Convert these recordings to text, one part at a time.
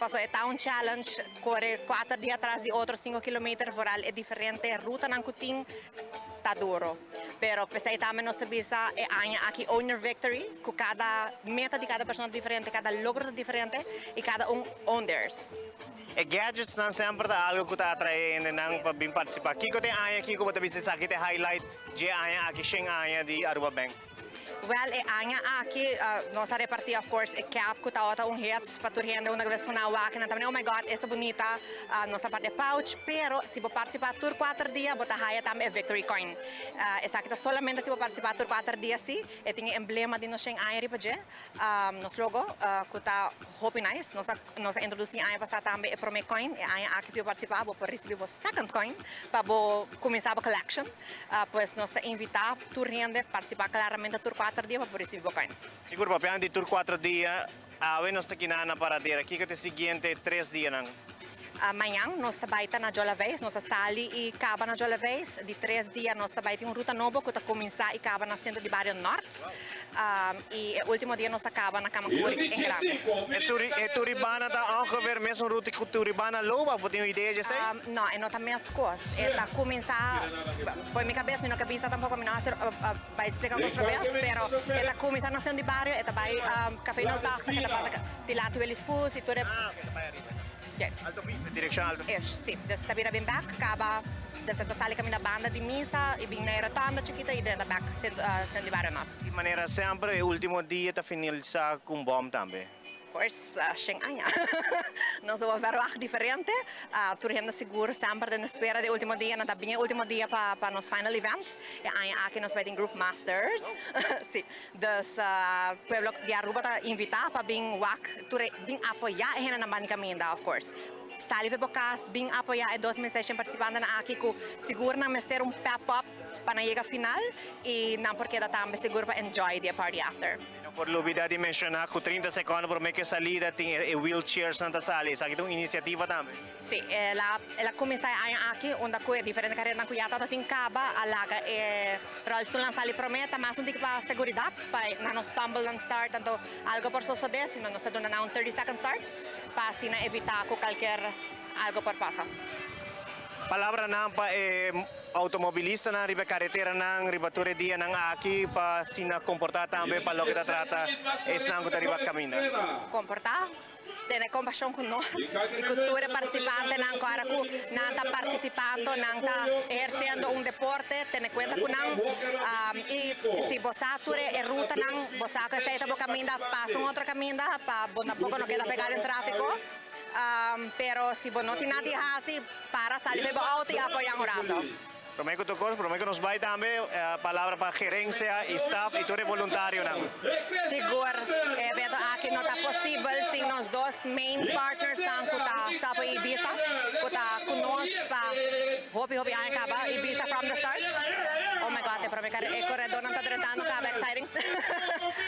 pasó a Town Challenge, corre 4 días atrás de otros 5 kilómetros, voral es diferente, ruta ng kuting, está duro. Pero pese também nossa visa é aqui owner victory, com cada meta de cada pessoa diferente, cada logro diferente e cada own theirs. E gadgets não sempre tá algo que está atraindo não para bem participar. Aqui que tem aqui como também se aqui tem highlight de aqui sem de Aruba Bank. Well, aqui nossa repartia, of course, é cap que está outra hits para turhende uma vez na wak na também, oh my god, essa bonita nossa parte pouch, pero se você participar por 4 dias, bota haya também victory coin. Essa aqui tá solamente se você participar por 4 dias sim, e tem emblema de nossa aí para je, nosso logo, que tá hope nice, nossa introduzir aí passar também é prome coin, e aí aqui se você participar, você receber o second coin para começar a collection, pues nós invitar turhende participar claramente por 4 dias para receber o coin. Seguro papiang di tour 4 dias, nós está kinana para dir aqui que te seguinte 3 dias nang. Amanhã nós trabalhamos na Jola Vez, nós sali e acaba na Jola Vez. De 3 dias nós trabalhamos em ruta nova que está começar e acaba na centro de Barrio Norte. E o último dia nós acaba na Camacuri em Grande. E Turibana está ongeveer mesmo ruta que Turibana loba, você tem uma ideia disso? Não, é não tá minhas coisas. É tá começar, põe minha cabeça tampouco me não vai explicar outra vez, pero é tá começar na centro de Barrio, é tá vai café no taco, que tá passa tilati o expus e tudo. Yes. Alto piso, direção alto. Sim, desta vira bem back, acaba dessa sali kami na banda de misa, e bem na rotanda chiquita e dentro back sendo de Barrio Norte. De maneira sempre, o último dia está finalizar com bom também. Of course, Shanghai. Nós vamos ver algo diferente. Turhende seguro sempre na espera do último dia, na bem último dia para nos final events. E aí aqui nós vamos ter Groove Masters. Sim, dos pueblo de Aruba tá invitar para bem wak, bem apoiar e na banda caminho, of course. Sali pe bocas, bem apoiar e 2 meses participando na aqui com seguro na ter pop-up para chegar final e não porque da também seguro para enjoy the party after. Por lubida de mencionar que 30 segundos por meio que salida tem wheelchair Santa Sala, isso aqui é uma iniciativa também. Sim, ela começa aqui onde é diferente carreira na cuiata da tincaba, alaga é para o lançar ali prometa, mas não tem para segurança para não nos stumble and start, tanto algo por só desse, não nos dá um 30 second start, para assim evitar que qualquer algo por passa. Palavra nampa automobilista na riba carretera nang ribature dia nang aqui para sina comportar também para lo que trata es nang que riba camina. Comportar, ter compaixão com nós e que tu é participante nang cara ku nang tá participando nang tá exercendo deporte, ter conta com nang e se você é ruta nang você que sai bo caminha passa outro caminho para pouco não queda pegar em tráfego. Pero se você não tem nada assim para sair do auto e apoiar o rato. Prometo que nos vai também a palavra para gerência e staff e todo voluntário não. Seguro, evento aqui não está possível sem nós dois main partners ang kuta sa Ibiza, kuta conosco para hope acaba Ibiza from the start. Oh my God, é corredor não está tratando, acaba exciting.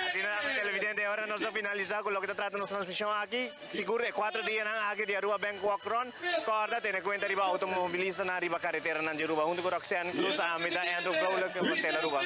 Assim é televidente, agora nós vamos finalizar com o que trata nossa transmissão aqui. Seguro é 4 dias aqui de Aruba Bank Walk Run. Corda, tem conta riba automobilista na riba carretera na Aruba. Onde Roxanne Cruz, a Amida, Andrew Growler, que é o Aruba.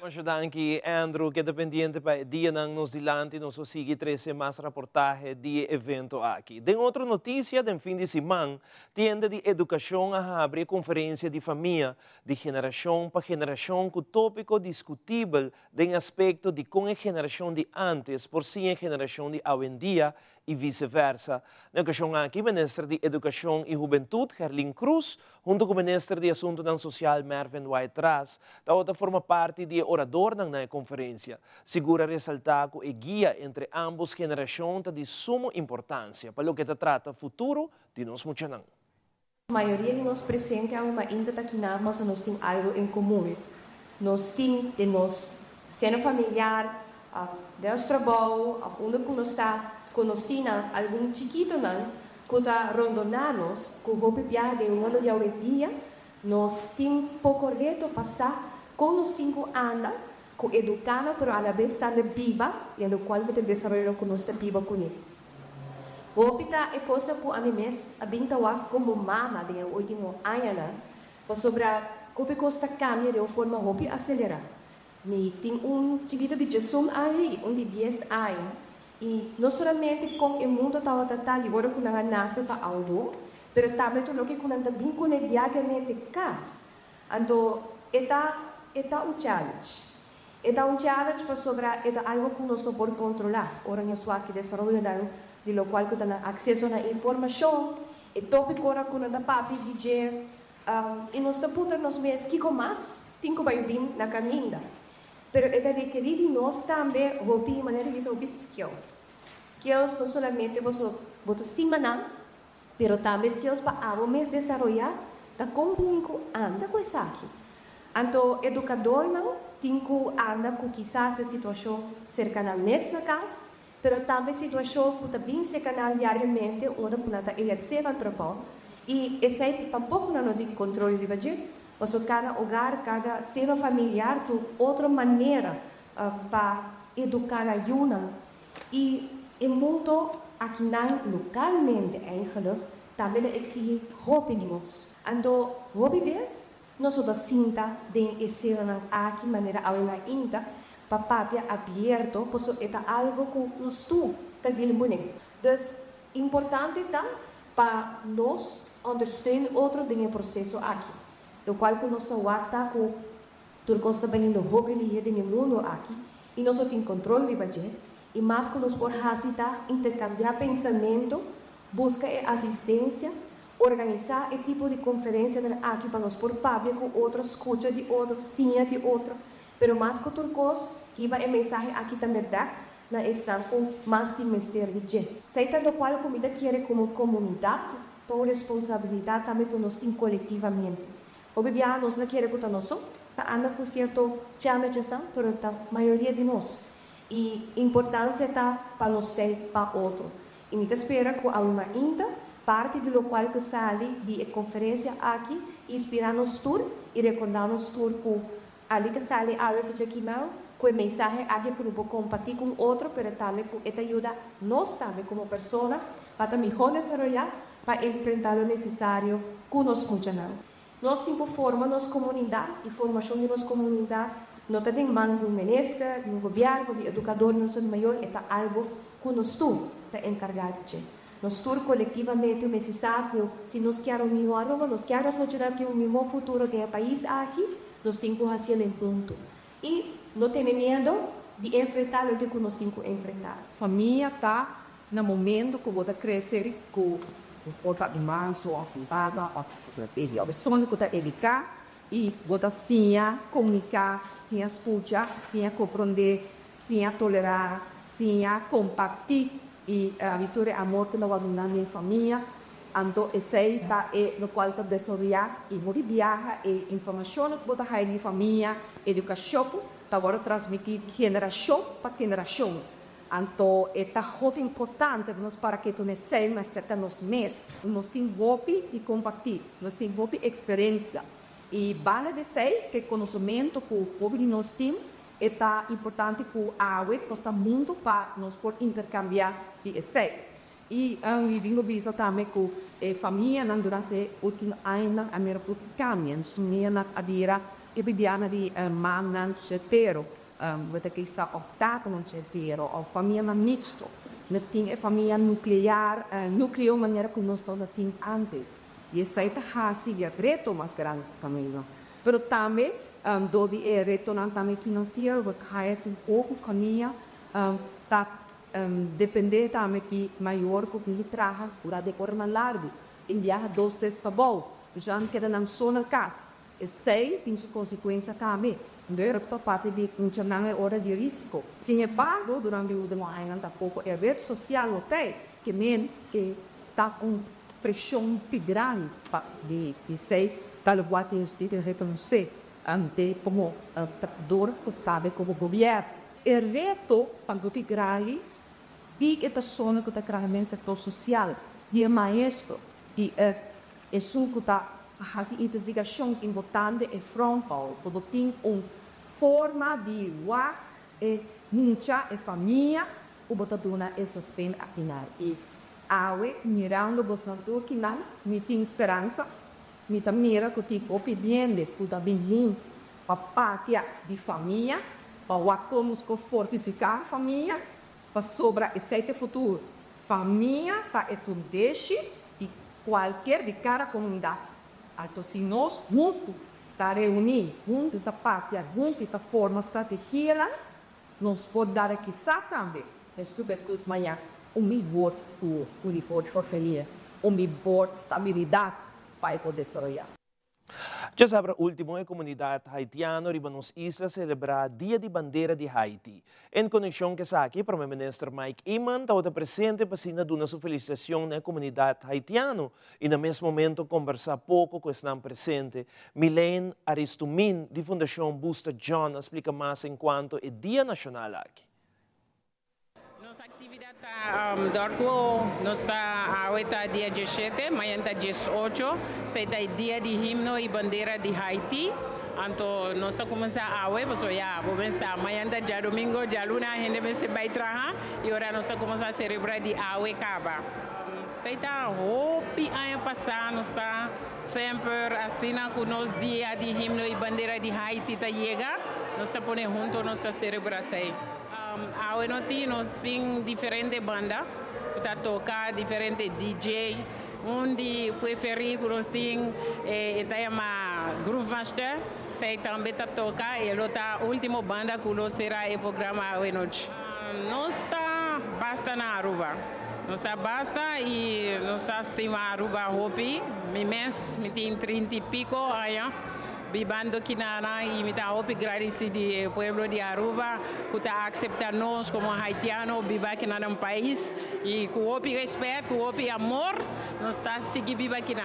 Ajudar aqui, Andrew, que é dependente para dia nos dilante, nós seguimos 13 mais reportagem de evento aqui. Tem outra notícia, de fim de semana, tienda de educação a abrir conferência de família, de geração para geração, com tópico discutível de aspecto de como a geração de antes, por si a geração de hoje em dia, e vice-versa. Na ocasião aqui, o Ministro de Educação e Juventude, Herlin Cruz, junto com o Ministro de Assuntos Social, Mervyn White-Ras, da forma parte de orador na conferência. Segura ressaltar que a guia entre ambas gerações é de suma importância para o que trata o futuro de nós muitos. A maioria de nós presentes ainda está aqui, mas nós temos algo em comum. Nós temos de nós sendo familiar, de nosso trabalho, onde nós está conhecendo algum chiquito que está rondonando-nos, que o piada de um ano de hoje em dia, nós temos pouco reto passar com nós temos anda, com educando, mas a la vez estando viva, e no qual temos desenvolver com nós está viva com ele. O pita é coisa por a mim mesmo, a bintawa como mama de último ano, para sobre como costa cambia de uma forma hopi acelerar. Me tem chiquito de 18 anos e de 10 anos. E não somente com o mundo estava tratando, agora que nós nascemos para algo, mas também tudo que nós também com o diariamente cas. Então, é um challenge. É um challenge para sobrar, é algo que nós não podemos controlar. Ora, nós só aqui desenvolvendo, de lo qual que temos acesso à informação, e tópico ora que nós papi dizer, e nós puta nós mesmos que com mais, tem que vai vir na caminha. Pero é requerido de nós também, de maneira que são skills. Skills não somente você estima não, pero também skills para algo mais desenvolver, da como anda com isso aqui. Então, educador não tem que andar com quizás a situação cercana nessa casa, pero também situação que também cercana diariamente, onde pode exercer o trabalho. E esse aí tampouco não tem controle de budget. Mas cada hogar, cada seno familiar tem outra maneira para educar a Yuna. E o mundo aqui localmente eigenlijk também exige opiniões. Então, hobby vez, nós somos cinta de esse aqui maneira aula ainda para papia aberto, pois é algo que nós tu tá dilmune. Então, importante tá para nós understanding outro de processo aqui. Do qual que nós está com tudo está vendo hobby no mundo aqui e nós temos controle de budget e mais que nós podemos intercambiar pensamento, buscar assistência, organizar esse tipo de conferência aqui para nós por público, outro escuta de outro, sinha de outro, pero mais que tudo coisa, que vai a mensagem aqui também dá na estão com mais de mistério de gente. Sei do qual comida quer como comunidade, toda responsabilidade também que nós temos coletivamente. Obviamente, nós não queremos que nós anda com certo challenge, mas a maioria de nós. E a importância está para nós ter para outro. E me espera que a aluna ainda, parte do qual que sai de conferência aqui, inspirar-nos tudo e recordar-nos tudo que ali que sai a fecha aqui não, com a mensagem aqui que não pode compartilhar com outro, mas também que ajuda nós também como pessoa para melhor desenvolver, para enfrentar o necessário que nós escutamos. Nós temos forma nossa comunidade e formação de nossa comunidade não tem mão do menesca, do governo, do educador, não são maior, é algo que nós todos estamos encarregados. Nós todos coletivamente necessário, se nós queremos melhorar, nós queremos mostrar que um melhor futuro que o país aqui, nós temos que fazer em ponto. E não tem medo de enfrentar o que nós temos que enfrentar. A família está no momento que você crescer com outra dimensão, ocupada, estratégia. A pessoa que está educar e você sim comunicar, sim escutar, sim compreender, sim tolerar, sim compartilhar e a vitória e amor que nós vamos dar na família. Então, esse é no qual está desenvolver e muito viaja e informação que você tem de família, educação, está agora transmitir geração para geração. Então, é muito importante para que nós saibamos que nós temos golpe e compartilhar, nós temos golpe e experiência. E vale dizer que o conhecimento que nós temos é importante que a água está muito para nós poder intercambiar de esse. E eu tenho visto também que a família durante o último ano a minha cambia, a dira e bibiana de manan setero. Você que está optado não setero, a família mixto, não tem a família nuclear, nuclear maneira que nós todos tínhamos antes. E essa é o reto mais grande família. Mas também, dove é reto também financeiro, porque há um pouco caminha, depende também que maior que o trabalho, para decorar na largo, enviar 2 vezes para bom, já não queda na só na casa. E sei tem sua consequência também. Então, parte de uma hora de risco. Se é pago durante o ano, tampouco é rede social até que men que está com pressão muito grande de sei tal qual tem os títulos reconhecer ante como trabalhador que como governo. É reto para o grande e que pessoa que está claramente setor social, de maestro, que é isso que está fazendo investigação importante é frontal, porque tem uma forma de e muita família, o botadona é suspenso a final. E awe mirando o santo que não me tem esperança, me mira que tipo obediente, que está bem para pátria de família, para o que fortificar a família, para sobrar esse futuro. Família está é um deixe de qualquer de cada comunidade. Então, se nós juntos está reunir, juntos da pátria, juntos da forma estratégia, nós podemos dar aqui também. Isso é tudo amanhã. Melhor o uniforme for feliz, melhor estabilidade para poder desarrollar. Já sabe, a última comunidade haitiana riba nos islas celebrar Dia de Bandeira de Haiti. Em conexão com essa aqui, o Primeiro-Ministro Mike Iman está presente para dar uma sua felicitação na comunidade haitiana e no mesmo momento conversar pouco com esse presente. Milene Aristumin, de Fundação Busta John, explica mais em quanto é Dia Nacional aqui. Nossa atividade está ahorita dia 17, amanhã está 18, será dia de himno e bandeira de Haiti. Então, nós começamos a porque já vamos começar amanhã já domingo, já luna, a gente vai trabalhar e agora nós começamos a celebrar de Aue Caba. Será hopi ano passado, nós está sempre assim com nós dia de himno e bandeira de Haiti tá chega, nós está pondo junto nossa celebração. Agora nós temos diferentes bandas, que tocar diferentes DJ, onde preferi que nós temos Groove Master, que também toca e a última banda que será o programa hoje noite. Nós está basta na Aruba, nós está basta e nós está estima Aruba Hopi, me tem 30 e pico anos. Vivando aqui e me está agradecido ao povo de Aruba que está aceitando nós como haitianos, viver aqui no país e com o respeito, com o amor, nós está seguindo viver aqui.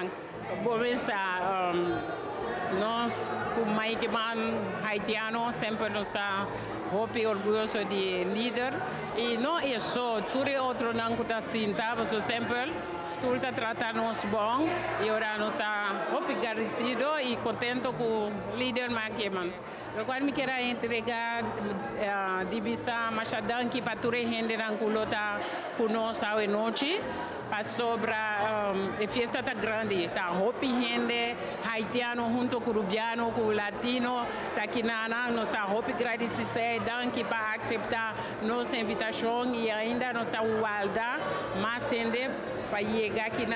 Nós, como haitianos, sempre nós está orgulhosos de líder e não é só tudo outro não que está sentado, sempre tudo está tratando-nos bom e agora nós estamos agradecidos e contentes com o líder Maqueman. Agora me quero entregar a divisa Machadão que para toda a gente que está conosco hoje noite. Sobre a festa está grande, está hopi gente haitiano junto com rubiano, com latino, está aqui nós está hopi agradecidos danke para aceitar nossa invitação e ainda nós está guarda mais gente para chegar aqui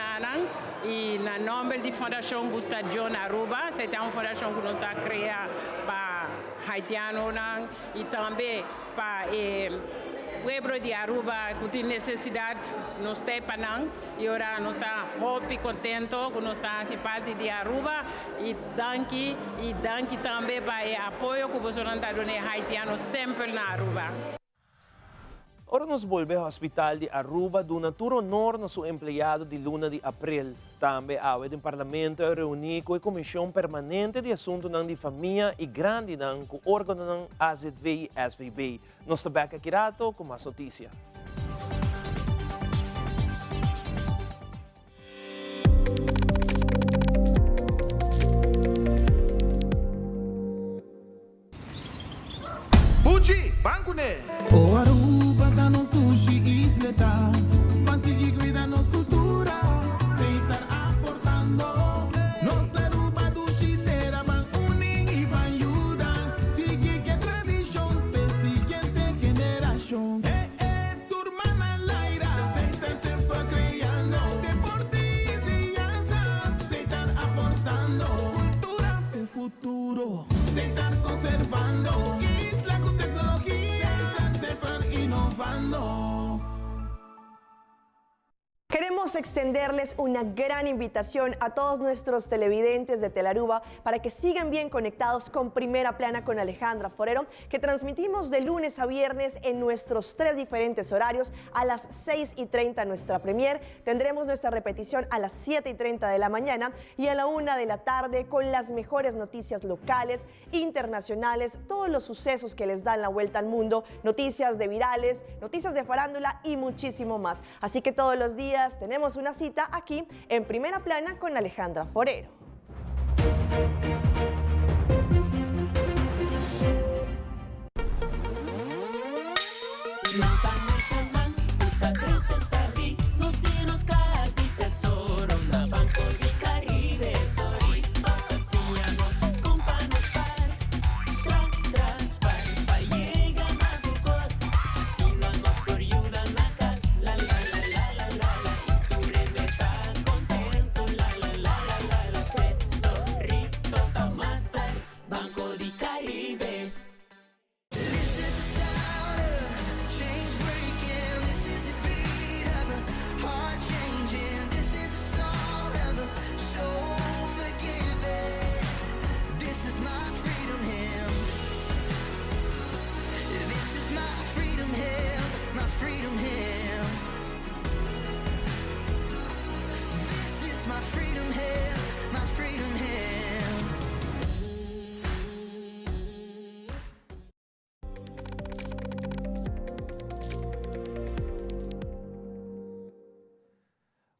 e na nome da Fundação Busta John Aruba, essa é uma fundação que nós está criando para haitiano e também para pueblo de Aruba que tem necessidade nos tepanang e agora nós está muito contente que nós está parte de Aruba e danke também para o apoio que você está dando haitiano sempre na Aruba. Ora nos volve ao hospital de Aruba, do naturo honor no seu empregado de luna de abril. Também a do parlamento reuniu com a comissão permanente de assuntos de família e grande com o órgão AZV e SVB. Nós estamos aqui rato com mais notícias. Buchi, banco né? O Aruba tá no sushi isleta, mas sigue cuidando nossa cultura, sem estar aportando. Nossa Aruba do chiteira van unem e van ajudar, sigue que tradição, pe siguiente generação. Turma na laira, sem estar se foi criando, deporte e criança, sem estar aportando, cultura e futuro, sem estar conservando. Queremos extenderles una gran invitación a todos nuestros televidentes de Telaruba para que sigan bien conectados con Primera Plana con Alejandra Forero, que transmitimos de lunes a viernes en nuestros 3 diferentes horarios. A las 6:30 nuestra premier, tendremos nuestra repetición a las 7:30 de la mañana y a la 1 de la tarde con las mejores noticias locales, internacionales, todos los sucesos que les dan la vuelta al mundo, noticias de virales, noticias de farándula y muchísimo más. Así que todos los días tenemos una cita aquí en Primera Plana con Alejandra Forero.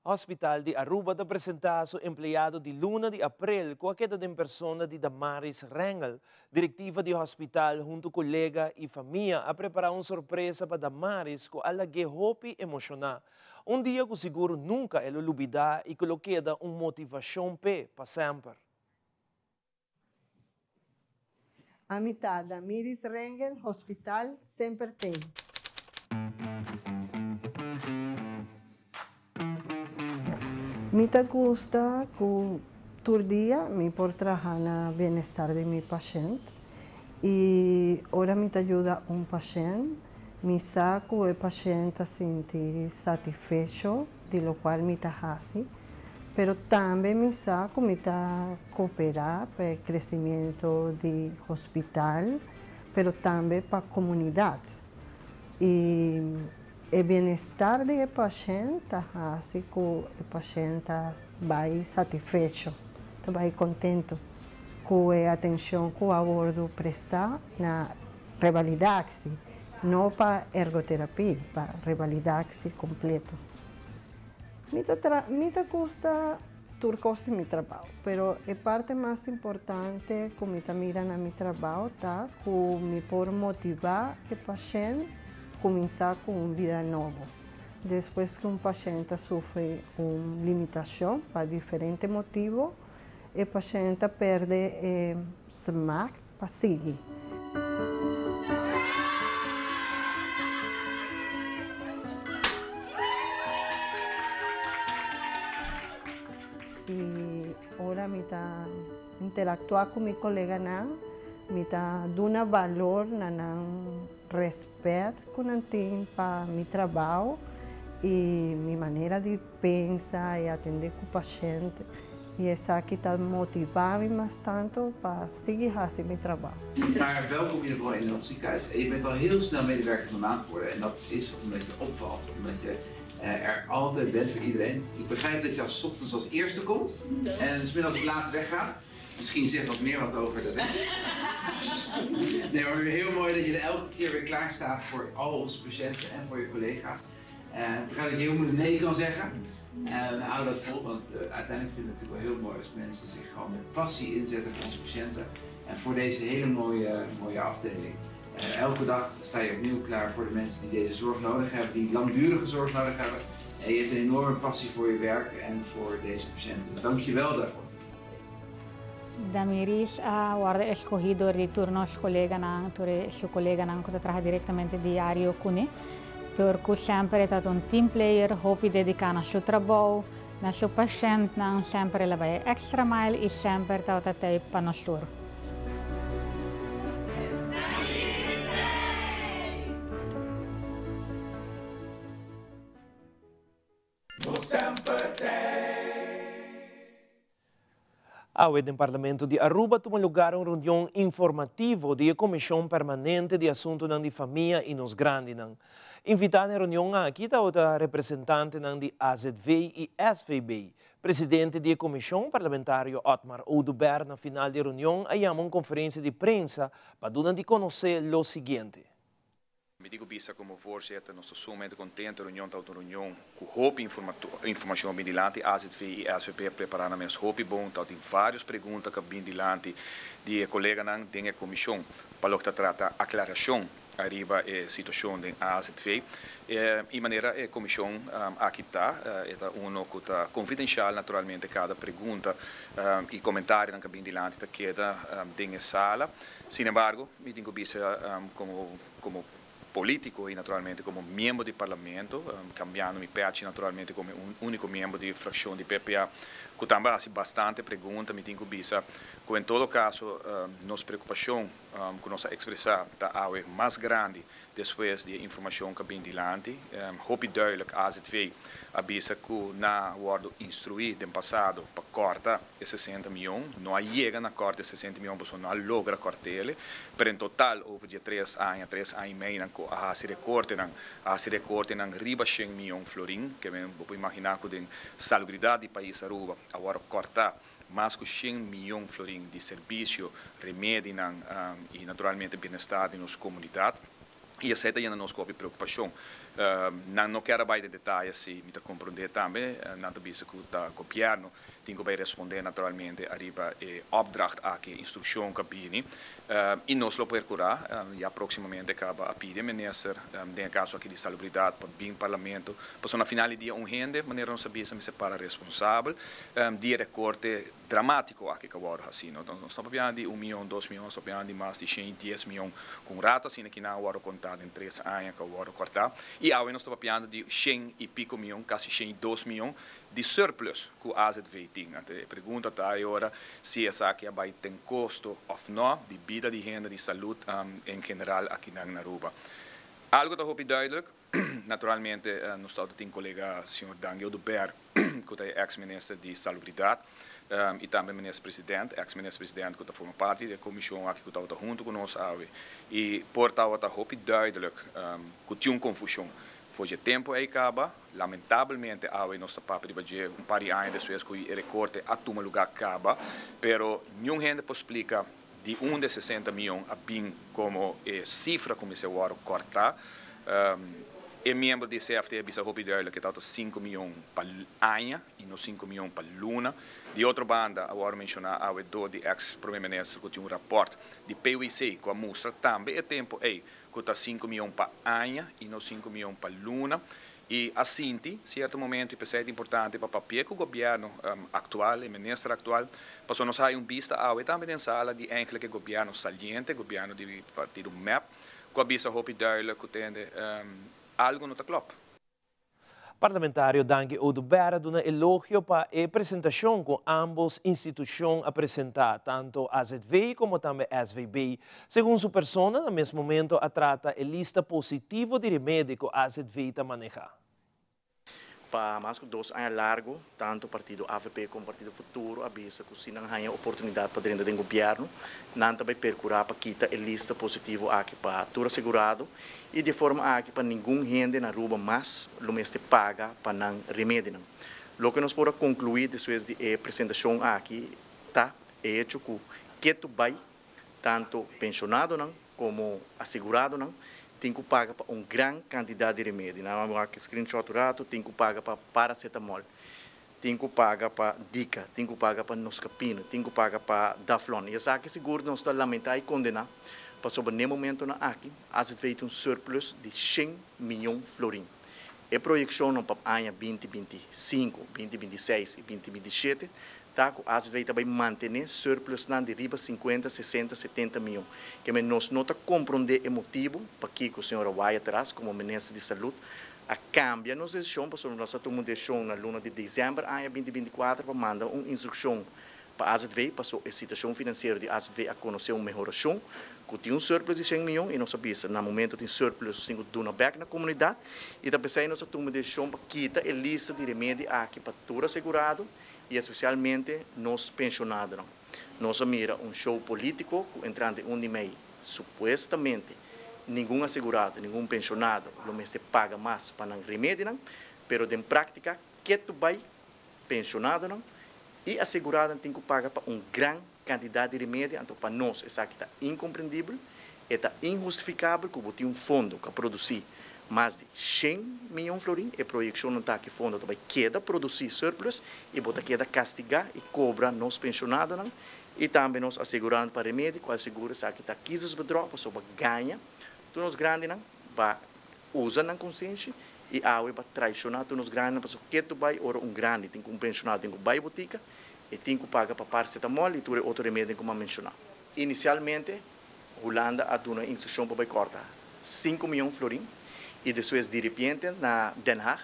Hospital de Aruba da apresentar seu empregado de luna de abril com a queda de persona de Damaris Rengel, diretiva do hospital, junto com colega e família, a preparar uma surpresa para Damaris com alague hope emocional. Dia que seguro nunca ele olvidará e que lo queda uma motivação para sempre. A mitad, Damaris Rengel, hospital, sempre tem. Me gusta que todo dia me por trabalhar no bem-estar de meu paciente e agora me ajuda paciente, me saco o paciente a sentir satisfecho de lo qual me hace, pero também me saco me cooperar para o crescimento do hospital, pero também para a comunidade. E o bem-estar do paciente assim que o paciente vai satisfecho, vai contente com a atenção que o abordo presta na revalidar-se, não para ergoterapia, para revalidar-se completo. Me gusta todo custo de meu trabalho, pero a parte mais importante que me mira no meu trabalho tá que me pode motivar o paciente começar com uma vida nova. Depois que paciente sofre uma limitação por diferentes motivos, o paciente perde smack para seguir. E agora me interactuar com meu colega me dando valor, respeito que eu tenho para meu trabalho e minha maneira de pensar e atender com o paciente. E isso aqui está motivando me bastante para seguir fazendo meu trabalho. Maar welkom in ieder geval in het ziekenhuis. En je bent al heel snel medewerker van de maand geworden. En dat is omdat je opvalt, omdat je er altijd bent voor iedereen. Ik begrijp dat je als ochtends als eerste komt en 's middags als laatst weggaat. Misschien zegt dat meer wat over de rest. Nee, maar heel mooi dat je er elke keer weer klaar staat voor al onze patiënten en voor je collega's. Ik begrijp dat je heel moeilijk nee kan zeggen. We houden dat vol, want uiteindelijk vind ik het natuurlijk wel heel mooi als mensen zich gewoon met passie inzetten voor onze patiënten. En voor deze hele mooie afdeling. Elke dag sta je opnieuw klaar voor de mensen die deze zorg nodig hebben, die langdurige zorg nodig hebben. En je hebt een enorme passie voor je werk en voor deze patiënten. Dus dank je wel daarvoor. Damaris guarda escogido de turno su colega que trabaja directamente diario con él. Turco sempre è stato un team player, hopi dedicato al suo lavoro, al suo paziente, sempre la vai extra mile e sempre stato tempo per noi. Ao Parlamento de Aruba tomou lugar uma reunião informativa da Comissão Permanente de Assuntos de Família e nos Grandes. Invitado na reunião aqui está o representante de AZV e SVB. Presidente da Comissão Parlamentar Otmar Oduber, na final da reunião, chamou uma conferência de imprensa para dar a conhecer o seguinte. Me digo bisa como voorzitter, nós estamos muito contentes, a reunião está uma reunião com hope informação bem dilante, AZV e SVP preparando mais hope bom, tá tem várias perguntas que bem dilante de colega nan tem a comissão para o que trata aclaração arriba a situação da AZV e maneira a comissão aqui está, é que está confidencial naturalmente cada pergunta e comentário que bem dilante está queda dentro da sala. Sin embargo, me digo bisa como político e naturalmente como membro do parlamento, cambiando mi piace naturalmente como único membro de fração de PPA, que também faz bastante perguntas, me digo bisa, que em todo caso, nossa preocupação que nós expressar está mais grande depois de informação que vem dilante, hoop duidelijk AZV avisa que na worden instruído no passado para cortar 60 milhões, não chega na corte de 60 milhões, porque não logra cortar ele, mas em total, over de 3 anos e meio, se recorte na riba 100 milhões florin, que me vou imaginar que a salubridade do país Aruba agora cortar mais que 100 milhões florin de serviço, remédio e naturalmente bem-estar de nossa comunidade. E essa é a nossa preocupação. Não quero mais de detalhes, se me compreender também, não te bisa que o governo tem que responder naturalmente arriba opdracht aqui, instrução cabine, e nós lo procurar, e proximamente acaba a pedir, minister, tem caso aqui de salubridade, para bem parlamento, para na final do dia rende, maneira não sabia se me separa responsável, de recorte dramático aqui que agora assim, nós estamos falando de 1 milhão, 2 milhões, estamos falando de mais de 110 milhões com rata, assim que não agora contado em 3 anos que agora cortar, e agora nós estamos falando de 100 e pico milhões, quase 102 milhões de surplus que a AZV tem. A pergunta está agora se essa aqui vai ter custo ou não de vida, de renda, de saúde em geral aqui na Aruba. Algo da roupa duidelijk, naturalmente, nós estamos com o colega Sr. Daniel Duber, que é ex-ministro de Salubridade, e também ministro-presidente, ex-ministro-presidente que forma parte da comissão aqui que está junto conosco, e porta da roupa duidelijk, que tinha uma confusão. Foi de tempo aí acaba, lamentavelmente a nossa papo de bater par de anos depois que o recorte a tomar lugar acaba, pero nenhum gente pode explicar de 1 de 60 milhões a bem como cifra como se agora cortar. E membro do CFT bisa roupa duidelijk que está 5 milhões para ano e não 5 milhões para luna. De outra banda, agora mencionar a do de ex-primeiro-ministro que tinha rapport de PwC que mostra também é tempo aí que está 5 milhões para ano e não 5 milhões para luna. E assim, em certo momento, e é importante para o papel que o governo atual, o ministro atual, passou nos aí vista ao e também em sala de enkele governo saliente, governo de partido MEP, com a vista roupa duidelijk que tem algo no klopt. Parlamentario Danke Odubera dá um elogio para a apresentação com ambas instituições apresentadas, tanto AZV como também SVB. Segundo sua persona, no mesmo momento, trata a lista positiva de remédio que a AZV está manejando. Para mais de 2 anos largo, tanto o partido AVP como o partido Futuro, avisa que se não há oportunidade para dentro do governo, não vai percurar para quitar a lista positiva aqui para tudo assegurado e de forma aqui para ninguém rende na Aruba mais, o mês de paga para não remédio. O que nós podemos concluir depois de apresentação aqui, tá, é hecho que tu vai, tanto pensionado não, como assegurado não, tem que pagar para uma grande quantidade de remédio. Não é que screenshot rato, tem que pagar para paracetamol, tem que pagar para dica, tem que pagar para noscapina, tem que pagar para daflon. E essa aqui seguro não está lamentar e condenar, para sobre no momento na aqui, a gente fez surplus de 100 milhões de florins. A projeção para o ano 2025, 2026 e 2027, tá, a gente vai manter surplus de riba 50, 60, 70 milhões. Que nós não compreender o motivo para que o senhor vai atrás, como ministro de Saúde, a cambia nos decisão, para nós tomamos decisão na luna de dezembro, ano 2024, para mandar uma instrução para a AZV, para a situação financeira de AZV a conhecer uma melhoração, que tinha surplus de 100 milhões, e nós sabíamos, no momento tem surplus, tem que donar back na comunidade, e também nós tomamos decisão para quitar a lista de remédio aqui para todo assegurado, e especialmente nos pensionados. Nós mira um show político, entrando em e-mail, supostamente, nenhum assegurado, nenhum pensionado, o mês paga mais para não remédio, mas em prática, que tu vai pensionado não, e assegurado tem que pagar para uma grande quantidade de remédio, então para nós isso aqui está incompreendível, está injustificável que tem um fundo que produzir mais de 100 milhões de florins, e a projeção não está que o fundo vai queda produzir surplus e bota queda castigar e cobra nos pensionados não, e também nos assegurando para remédio, qual segura isso aqui está 15 bedrogas, para sobre ganha, todos os grandes não, vai usar na consciência e a vai traicionar todos os grandes, para que tu vai ora um grande, tem que um pensionado, tem que vai botica e tem que pagar para paracetamol e tudo outro remédio como mencionar. Inicialmente, Holanda a dado uma instrução para cortar 5 milhões de florins, e depois, de repente, na Den Haag,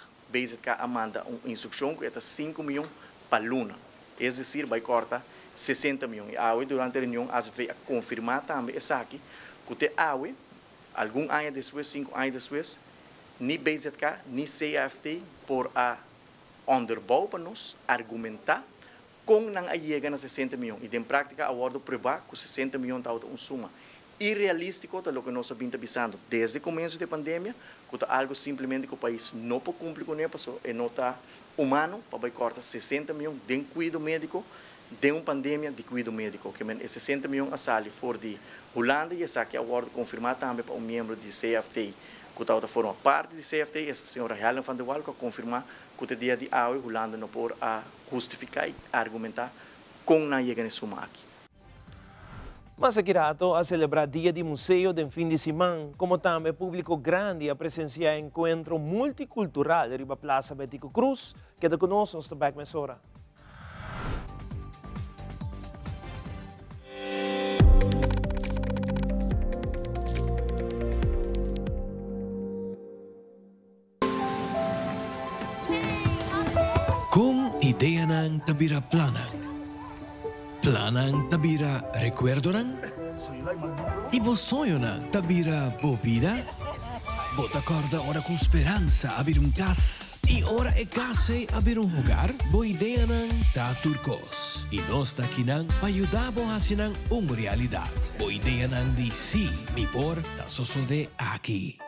a manda uma instrução que é 5 milhões para luna. É decir, vai cortar 60 milhões. E durante a reunião, a gente vai confirmar também isso aqui, que tem algum ano depois, 5 anos depois, nem BZK, nem CFT, por a underbouw para nós argumentar com não chega a 60 milhões. E, em prática, a ordem provar que 60 milhões está uma suma irrealístico, é o que nós estamos avisando desde o começo da pandemia, que é algo simplesmente que o país não pode cumprir com isso, e não está humano, para cortar 60 milhões de cuidado médico, de uma pandemia de cuidado médico, que é 60 milhões a sali for de Holanda e essa que a award confirmar também para um membro de CFT, que está forma parte de CFT, essa senhora Helen van der Waal, que confirmar que o dia de hoje Holanda não pode justificar e argumentar com na chega de suma aqui. Mas aqui a celebrar Dia de Museu de fim de semana, como também público grande a presenciar encontro multicultural na Plaza Betico Cruz, que é conosco nesta back mesora. Kung ideya ng tabira planang tabira recuerdo ng ibo sonho ng tabira bobida, bota corda ora com esperança abrir cas e ora é case abrir lugar, bo ideia ng ta turcos e nós daqui nang payudabo hasinang realidade, bo ideia ng di si mi por ta sosode aqui.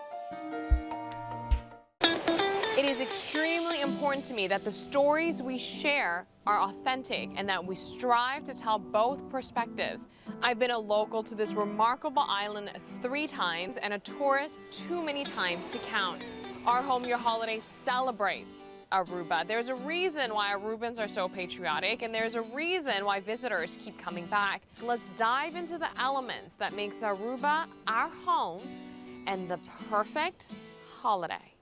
It is extremely important to me that the stories we share are authentic and that we strive to tell both perspectives. I've been a local to this remarkable island 3 times and a tourist too many times to count. Our Home Your Holiday celebrates Aruba. There's a reason why Arubans are so patriotic, and there's a reason why visitors keep coming back. Let's dive into the elements that makes Aruba our home and the perfect holiday.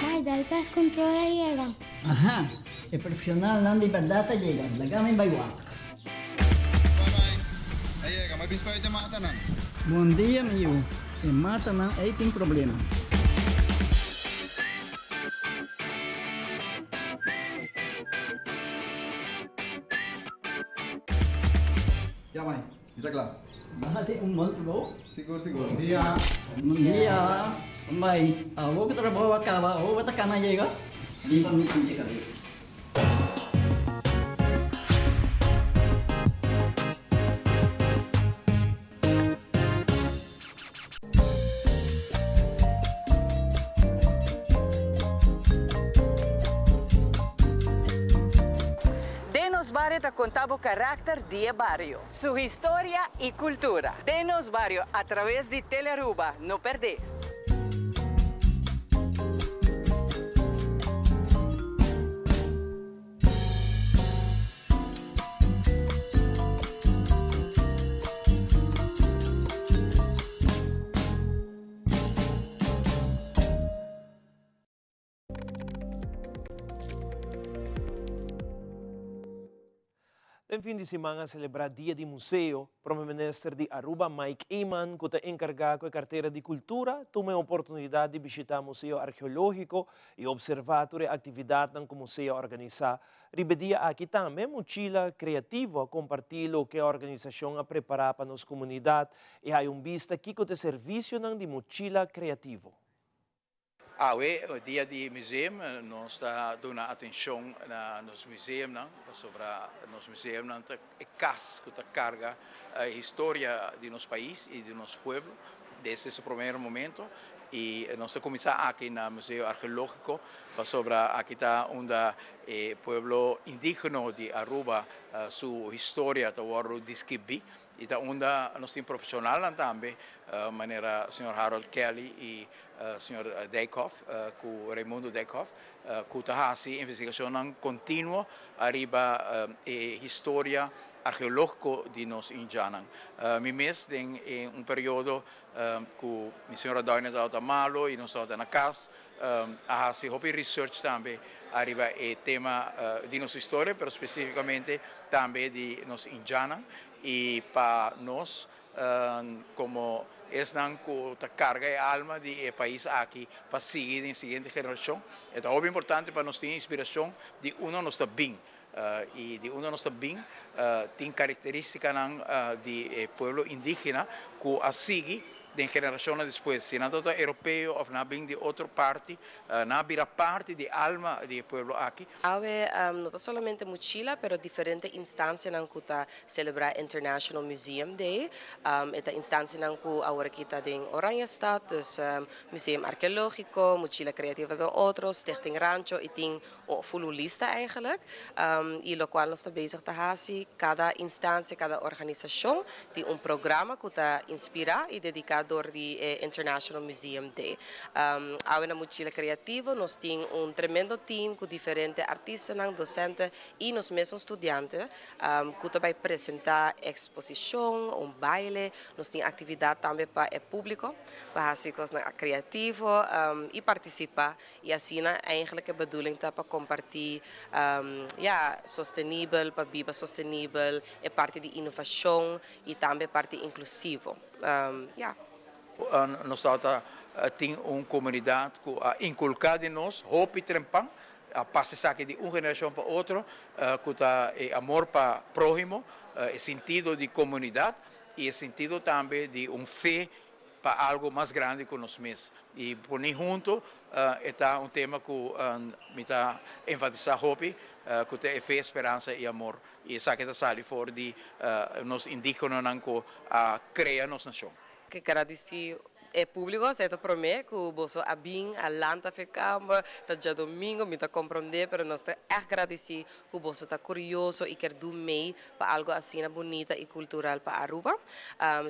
Mai, dal pes controla llega. Aha, e profissional não de verdade llega. Lagam em Baiwak. Llega, mas bispo te mata não. Bom dia, meu. E mata não, aí tem problema. Ya, mãe, está claro. Bahati month bro. Seguro, seguro. Bom dia. Bom dia. Mai, vou que trabalho acaba, vou botar cana llega. Limpa mi pinche cabeza. Denos Barrio te contaba o carácter de barrio, su historia y cultura. Denos Barrio a través de Telearuba, no perder. Em fim de semana, celebrar Dia de Museu, o Ministro de Aruba, Mike Eman, que está encarregado com a carteira de Cultura, tomou a oportunidade de visitar o Museu Arqueológico e observar a atividade que o museu organiza. Ribedia aqui também mochila criativa a compartilhar o que a organização a preparar para nossa comunidade e há vista aqui com o serviço de mochila criativo. O dia de museu, nós estamos dando atenção nos museus, sobre nos museus, é casa que carga a história de nosso país e de nosso povo, desde esse primeiro momento. E nós começamos aqui no Museu Arqueológico, sobre aqui está onde o povo indígena de Aruba, sua história, está descrita. E está onde nós temos profissionais também, maneira o Sr. Harold Kelly e o Sr. Daykoff, com Raimundo Daykoff, que está fazendo investigação contínua arriba a história arqueológica de nós indianos. Mês tem período que o Sr. Doina está malo e nós estamos na casa, a fazer research também arriba o tema de nossa história, mas especificamente também de nós indianos. E para nós, como estão com a carga e alma do país aqui para seguir em seguinte geração, é muito importante para nós ter inspiração de não está bem. E de não está bem, tem características do povo indígena que a seguir de generaciones después. Si no todo europeo o no de otra parte, no habrá parte de alma del pueblo aquí. Awe no solamente mochila, pero diferentes instancias yang kita celebrar International Museum Day. Esta instancia yang ahora kita ding Oranjestad, dus museum arqueológico, mochila creativa de otros, Stichting Rancho, y ting full lista eigenlijk. Y lo cual nos está bezig te hasi, cada instancia, cada organización, die un programa que ta inspira y dedicado door the International Museum Day. Awe na mochila creativa, nos ting un tremendo team com diferentes artistas, docentes e nos mesmos estudantes que também apresentar exposição, baile, nós temos atividade também para o público, para assim criativo e participar e assim eigenlijk a bedoeling para compartilhar sustentável, para viver sustentável, é parte de inovação e também parte inclusivo. Nós temos uma comunidade que inculcada em nós, hope e trempang, passa de uma geração para outra, com amor para o próximo, o sentido de comunidade e o sentido também de fé para algo mais grande que nós mesmos. E por aí junto está um tema que me está enfatizando hope, que tem fé, esperança e amor. E isso que está saindo fora de nós indígenas que criam nossa nação. Que agradecer é público, certo para mim, que o bolso abim, a lanta ficava, tá já domingo, me tá compreender, mas nós tá agradecer que o bolso tá curioso e quer do meio para algo assim bonita e cultural para Aruba.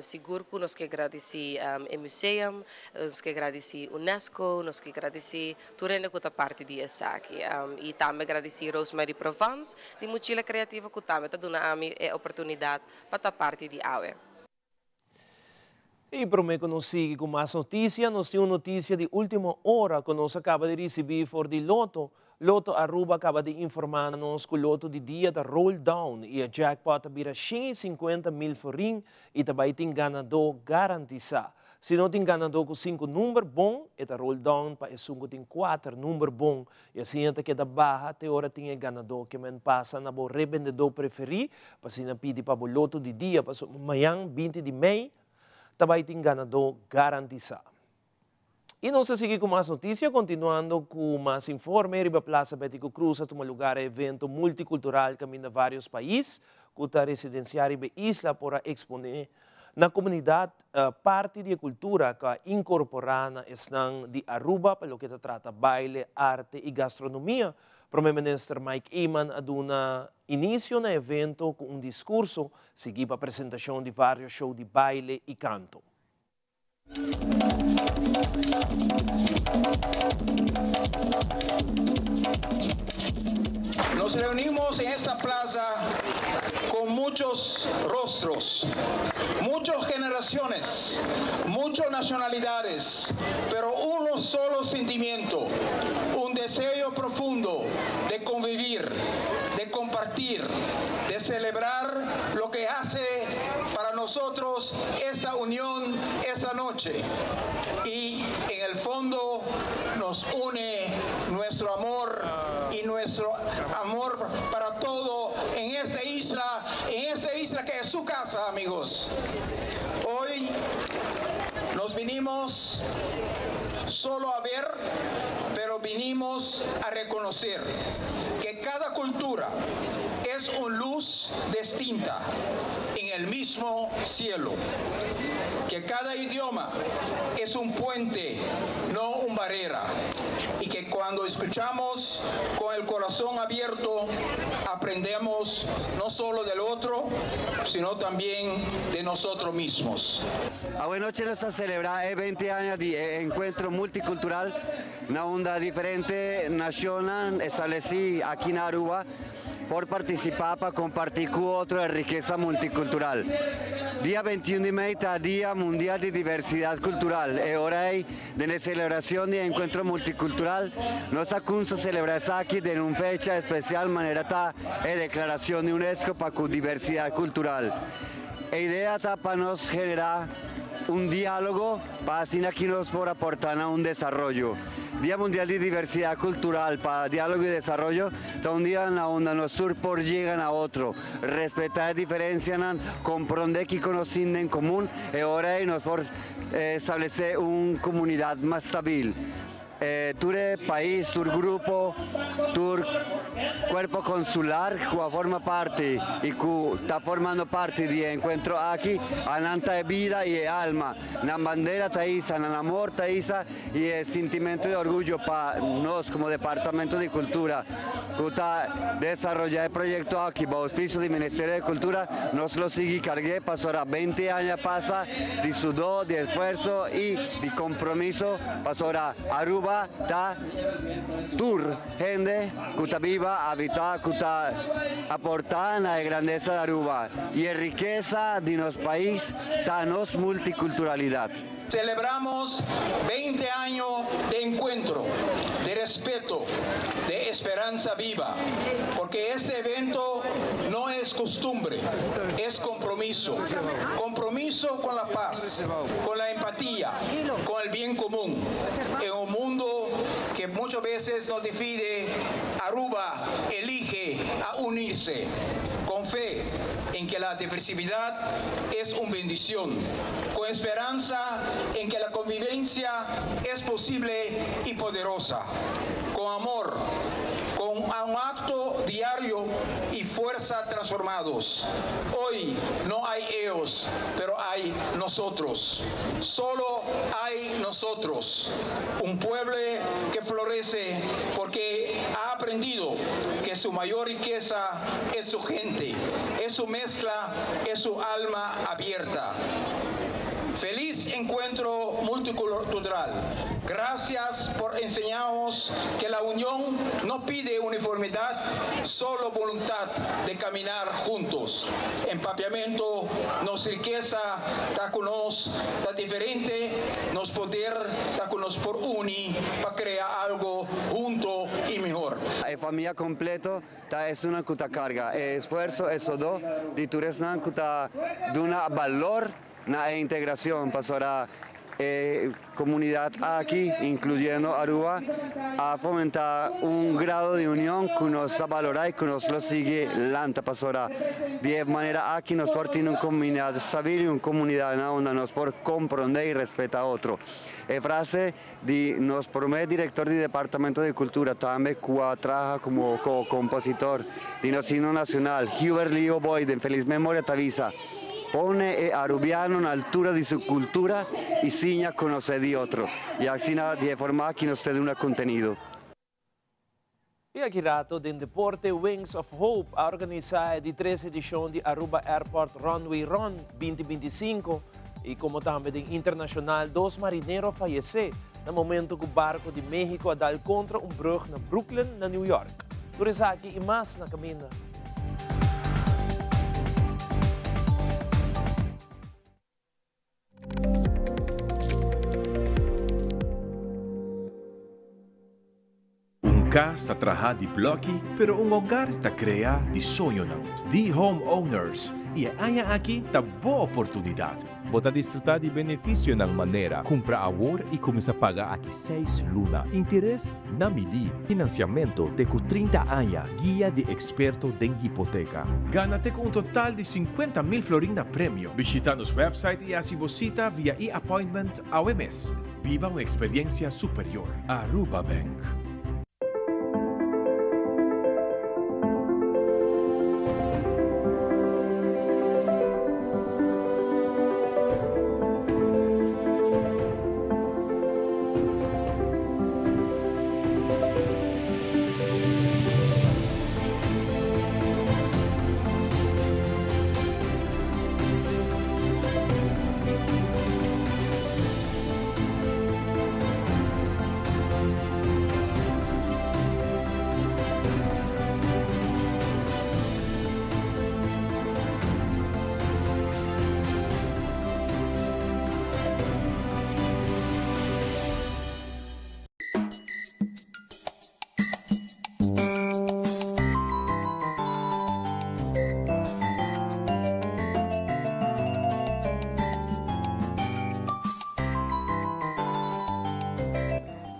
Seguro que nós que agradecer o museu, nós que agradecer UNESCO, nós que agradecer tudo que tá parte de essa aqui. E também agradecer Rosemary Provence, de mochila creativa que também tá dando a mim a oportunidade para estar parte de AWE. E para que nos siga com mais notícias, nós temos notícia de última hora que nós acaba de receber for de Loto. Loto Aruba acaba de informar-nos que o loto de dia da roll down e a jackpot vira 150 mil forinhos e também tem ganador garantizado. Se não tem ganador com 5 números bons, é a roll down para isso tem 4 números bons. E assim até que da barra, até hora tem ganador que men passa na bo revendedor preferido, para se não pedir para o loto de dia, para amanhã 20 de maio, também tem ganador garantizado. E nós seguimos com mais notícias, continuando com mais informes. Riba Plaza Bético Cruz é um lugar evento multicultural que caminha vários países, que está residenciar em isla para exponer na comunidade parte da cultura que incorporada estão de Aruba, pelo que trata baile, arte e gastronomia. O Primeiro-Ministro Mike Eman aduna início no evento com discurso, seguido a apresentação de vários shows de baile e canto. Nos reunimos en esta plaza con muchos rostros, muchas generaciones, muchas nacionalidades, pero uno solo sentimiento, un deseo profundo de convivir, de compartir, de celebrar lo que hace para nosotros esta unión esta noche. Y en el fondo nos une nuestro amor y nuestro amor para todo en esta isla que es su casa, amigos. Hoy nos vinimos solo a ver, pero vinimos a reconocer que cada cultura es una luz distinta en el mismo cielo, que cada idioma es un puente, no una barrera, y que cuando escuchamos con el corazón abierto, aprendemos no solo del otro, sino también de nosotros mismos. Hoy noche nos celebra 20 años de encuentro multicultural, una onda diferente nacional establecida aquí en Aruba, por participar para compartir con otros la riqueza multicultural. Día 21 de mayo es Día Mundial de Diversidad Cultural. Es hora de la celebración de encuentro multicultural. Nos acunsa celebrar aquí de una fecha especial, manera de declaración de UNESCO para la diversidad cultural. La idea está para nos generar un diálogo para así aquí nos por aportar a un desarrollo. Día Mundial de Diversidad Cultural para diálogo y desarrollo, está un día en la onda nos sur por llegan a otro, respetar diferencias, comprender que conocen en común y ahora nos por establecer una comunidad más estable. Tu país, tu grupo, tu cuerpo consular que forma parte y que está formando parte de encuentro aquí, ananta de vida y de alma, la bandera taísa, el amor taísa y el sentimiento de orgullo para nosotros como Departamento de Cultura, que está desarrollando el proyecto aquí, bajo auspicio del Ministerio de Cultura, nos lo sigue cargué, pasó ahora 20 años pasa de sudor, de esfuerzo y de compromiso, pasó ahora Aruba, ta tur gente que está viva, habitada, que está aportada en la grandeza de Aruba y en riqueza de nuestro país, está nuestra multiculturalidad. Celebramos 20 años de encuentro, de respeto, de esperanza viva, porque este evento no es costumbre, es compromiso. Compromiso con la paz, con la empatía, con el bien común. En un mundo que muchas veces nos divide, Aruba elige a unirse con fe en que la diversidad es una bendición, con esperanza en que la convivencia es posible y poderosa, con amor, con un acto diario y fuerza transformados. Hoy no hay ellos, pero hay nosotros. Solo hay nosotros. Un pueblo que florece porque ha aprendido que su mayor riqueza es su gente, es su mezcla, es su alma abierta. Feliz encuentro multicultural. Gracias por enseñarnos que la unión no pide uniformidad, solo voluntad de caminar juntos. Empapiamiento nos riqueza, está con nos, está diferente, nos poder, está con nos por unir para crear algo junto y mejor. La familia completo es una cuta carga, esfuerzo, eso do, de turismo cuta de una valor na integración para comunidad aquí, incluyendo Aruba, a fomentar un grado de unión que nos valora y que nos lo sigue lanta pasora. De manera aquí nos por tiene una comunidad estable y una comunidad donde nos por comprender y respetar a otro. Frase de nos promete director del Departamento de Cultura, también que trabaja como compositor de nuestro himno nacional, Hubert Leo Boyd, en feliz memoria Tavisa. Pone a Arubiano en la altura de su cultura y signa conocer de otro. Y así de forma que nos dé un contenido. E aqui rato, den deporte Wings of Hope, a organizar a 13 edição de Aruba Airport Runway Run 2025 e como também de internacional, 2 marinheiros faleceram no momento que o barco de México a dar contra brug na Brooklyn, na New York. Por isso aqui e mais na caminho. Casa está trabalhando de bloque, pero um lugar está criado de sonho não. De homeowners. E há aqui tá boa oportunidade. Bota desfrutar de benefício na maneira. Compra agora e começa a pagar aqui 6 lunas. Interesse na medida. Financiamento de 30 anos. Guia de experto em hipoteca. Gana-te com um total de 50,000 florins na prêmio. Visita nosso website e assim você via e-appointment ao mês. Viva uma experiência superior. Aruba Bank.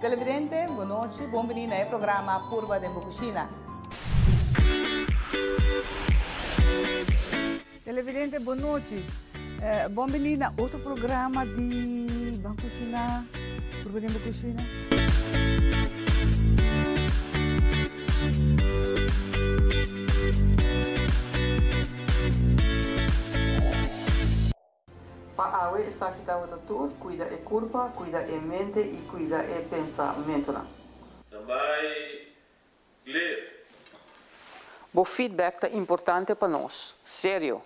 Televidente, boa noite, bem-vindo ao programa Curva de Bucuxina. Televidente, boa noite. Bem-vindo a outro programa de Bucuxina, Curva de Bucuxina. Para awe essa que está tudo, cuida a curva, cuida a mente e cuida o pensamento. Também ler. O feedback é importante para nós, sério.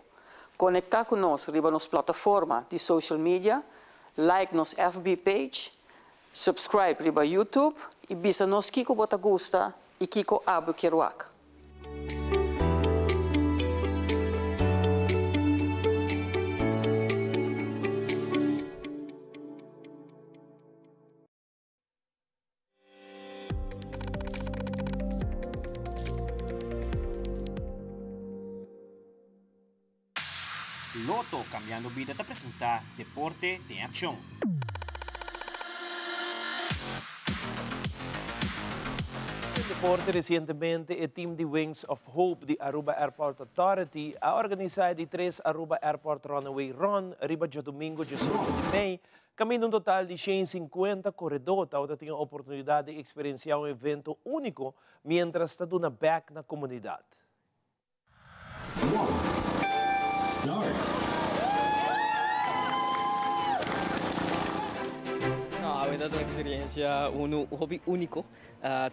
Conectar com nós riba nas plataformas de social media, like nos FB page, subscribe riba YouTube e bisa nos kiko bota gusta e kiko abo keruak. Loto Cambiando Vida te presenta Deporte de Acción. En deporte, recientemente, el team de Wings of Hope de Aruba Airport Authority ha organizado de 3 Aruba Airport Runaway Run, arriba de domingo 18 de maio, caminho um total de 150 corredores, onde tem a oportunidade de experienciar um evento único, mientras está dando back na comunidade. É uma experiência, um hobby único.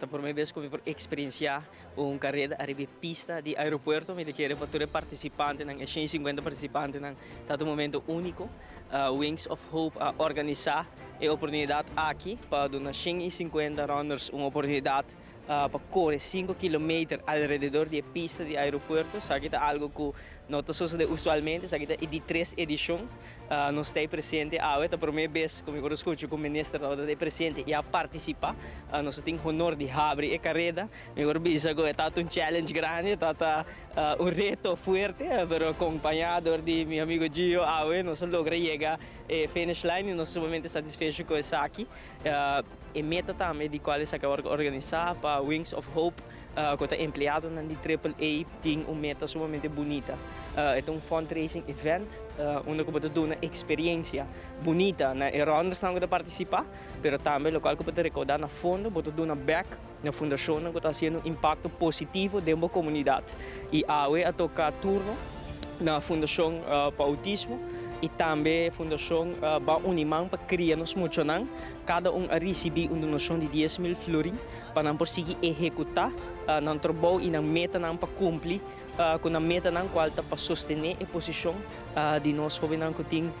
Por minha vez, como por experienciar uma carreira arriba pista de aeroporto, me quero para todos participantes, 150 participantes, é um momento único. Wings of Hope organizar a oportunidade aqui para dar 150 runners uma oportunidade para correr 5 km alrededor da pista de aeroporto. Isso é algo que não sucede usualmente, isso é de 3 edições. Nós estamos presentes, a primeira vez que eu escuto como ministro de presente e a participar. Nós temos o honor de abrir a carreira. Eu vejo que é um challenge grande, é um reto forte, mas acompanhado de meu amigo Gio, nós logramos chegar à finish line e nós somos muito satisfeitos com isso aqui. A meta também de qual é organizar para Wings of Hope, que é empregado na AAA, tem uma meta sumamente bonita. É um fundraising event, onde você tem uma experiência bonita na runners que participar, mas também o qual você recordar na fundo, você tem uma back na fundação que está sendo um impacto positivo dentro da comunidade. E a tocar turno na fundação para autismo e também a fundação para Unimam para crianças muito não. Cada receber uma donação de 10.000 florins para não conseguir executar não trabalho e não meta não para cumprir com a meta não qual está para sostener a posição de nós jovens que tem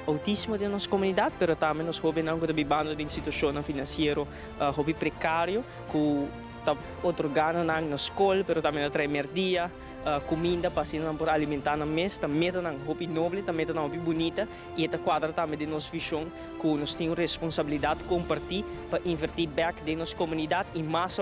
autismo de nossa comunidade, mas também nós jovens que estão vivendo em situação financeira hobby precário, que está otorgando na escola, mas também na dia. Comida para não por alimentar na mesa, também é hobby nobre, também é hobby bonita e esta quadra também de nossa visão que nós temos responsabilidade de compartilhar para invertir back de nossa comunidade e mais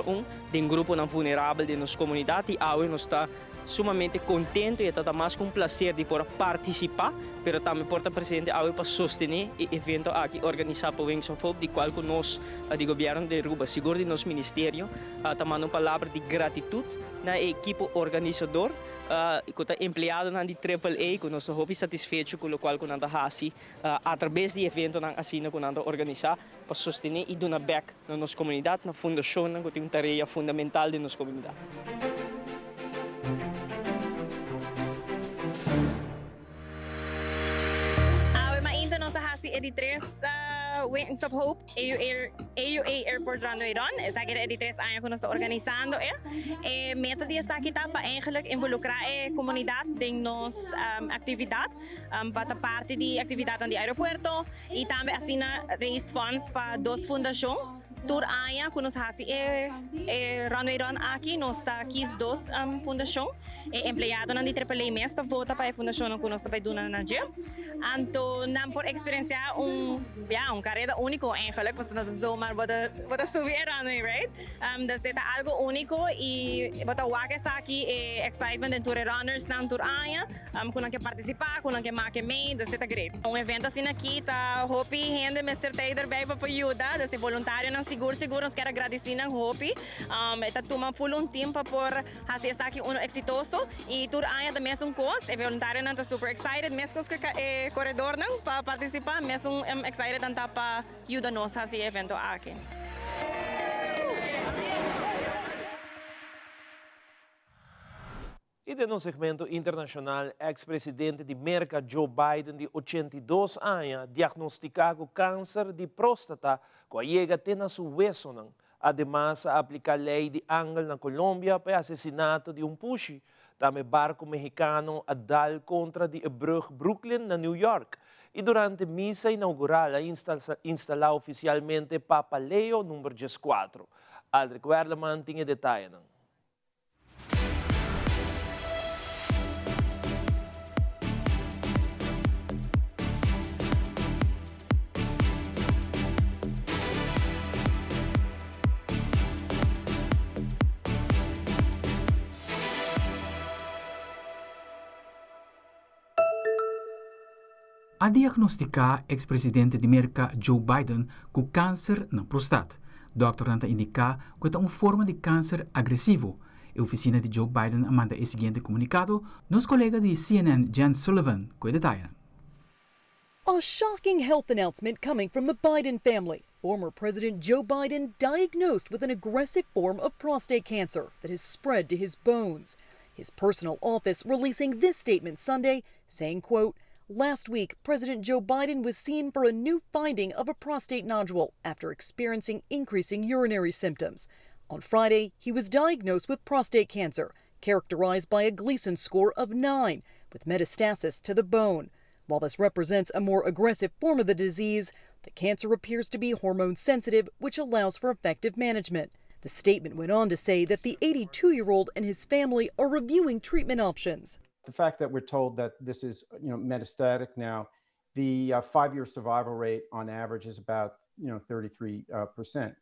de grupo não vulnerável de nossa comunidade e hoje nós está sumamente contente e está mais com prazer de poder participar, mas também porta presente hoje para sostener o evento aqui organizado por Wings of Hope, de qual que nós, do governo de Aruba, seguro de nosso ministério, também uma palavra de gratidão na equipe organizador, que está empregado na AAA, que nós estamos satisfeitos com o qual que nós fazemos através do evento assim que nós organizar para sostener e dar back na nossa comunidade, na fundação, que tem uma tarefa fundamental de nossa comunidade. De 3 Wings of Hope, AUA Airport Runway Run. Essa aqui é de 3 anos que nós estamos organizando. A meta dessa aqui está para involucrar a comunidade em nossa atividade, para parte de atividade no aeroporto e também assim raise funds para 2 fundações. Tur aya que nós fazemos runway run aqui, nós está aqui 2 fundações, empregado na AAA mesmo, vota para a fundação que nós está fazendo na dia. Então, não por experienciar carreira único eigenlijk, porque nós zomaar wat subir runway, right? Dat is algo único e wat wagen aqui excitement en tour runners na tur aya, kunnen que participar, kunnen que maken mee, dat is great. Um evento assim aqui tá hope rende Mr. Taylor bij para ajudar, dat is voluntário não se siguro nos quero agradecer ng Hopi. Ita tuma full tempo por hacer aqui uno exitoso e tur aya da mesmo cos, e voluntário não tá super excited, mesmo que corredor não para participar, mesmo excited anta para ajudar nós a esse evento aqui. E de no segmento internacional, ex-presidente de América Joe Biden, de 82 anos, diagnosticado câncer de próstata, que chega até na sua hueso. Además, aplica a lei de Angel na Colômbia para assassinato de pushi. Também barco mexicano a dar contra de brug Brooklyn na New York. E durante a missa inaugural, instala oficialmente Papa Leo número 14. Aldrich Werleman tinha detalhes. A diagnostica ex-presidente de América Joe Biden com câncer na próstata. Doctor Nanta indica que é uma forma de câncer agressivo. A oficina de Joe Biden manda o seguinte comunicado. Nos colega de CNN, Jen Sullivan, com detalhes. A shocking health announcement coming from the Biden family. Former President Joe Biden diagnosed with an aggressive form of prostate cancer that has spread to his bones. His personal office releasing this statement Sunday, saying, quote, "Last week, President Joe Biden was seen for a new finding of a prostate nodule after experiencing increasing urinary symptoms. On Friday, he was diagnosed with prostate cancer, characterized by a Gleason score of 9, with metastasis to the bone. While this represents a more aggressive form of the disease, the cancer appears to be hormone sensitive, which allows for effective management." The statement went on to say that the 82-year-old and his family are reviewing treatment options. The fact that we're told that this is, metastatic now, the 5-year survival rate on average is about, 33%.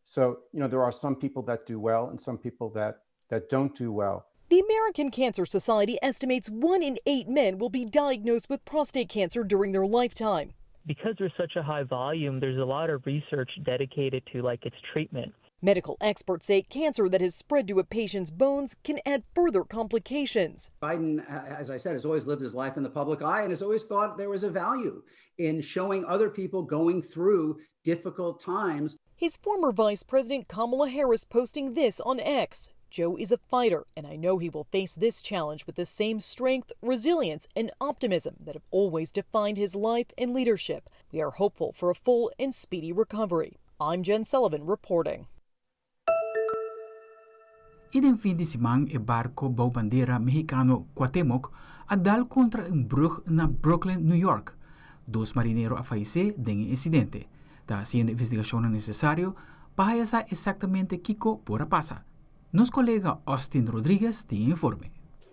So, there are some people that do well and some people that don't do well. The American Cancer Society estimates 1 in 8 men will be diagnosed with prostate cancer during their lifetime. Because there's such a high volume, there's a lot of research dedicated to its treatment. Medical experts say cancer that has spread to a patient's bones can add further complications. Biden, as I said, has always lived his life in the public eye and has always thought there was a value in showing other people going through difficult times. His former Vice President Kamala Harris posting this on X. "Joe is a fighter, and I know he will face this challenge with the same strength, resilience, and optimism that have always defined his life and leadership. We are hopeful for a full and speedy recovery." I'm Jen Sullivan reporting. Idem fin de semana e barco bouwbandera mexicano Cuauhtémoc a dal contra brug na Brooklyn, New York. 2 marineros a fallecer en el incidente. Está haciendo investigación necesaria para saber exactamente qué por pasa. Nos colega Austin Rodríguez tiene informe.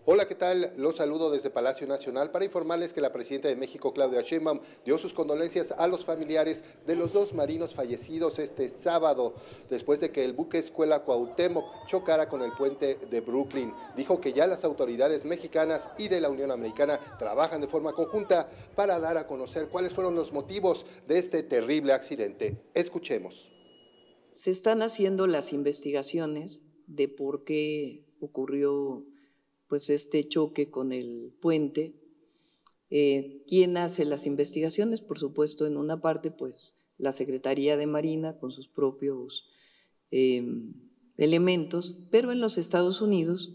Hola, ¿qué tal? Los saludo desde Palacio Nacional para informarles que la presidenta de México, Claudia Sheinbaum, dio sus condolencias a los familiares de los 2 marinos fallecidos este sábado, después de que el buque escuela Cuauhtémoc chocara con el puente de Brooklyn. Dijo que ya las autoridades mexicanas y de la Unión Americana trabajan de forma conjunta para dar a conocer cuáles fueron los motivos de este terrible accidente. Escuchemos. Se están haciendo las investigaciones de por qué ocurrió este choque con el puente. ¿Quién hace las investigaciones? Por supuesto, en una parte, la Secretaría de Marina con sus propios elementos, pero en los Estados Unidos,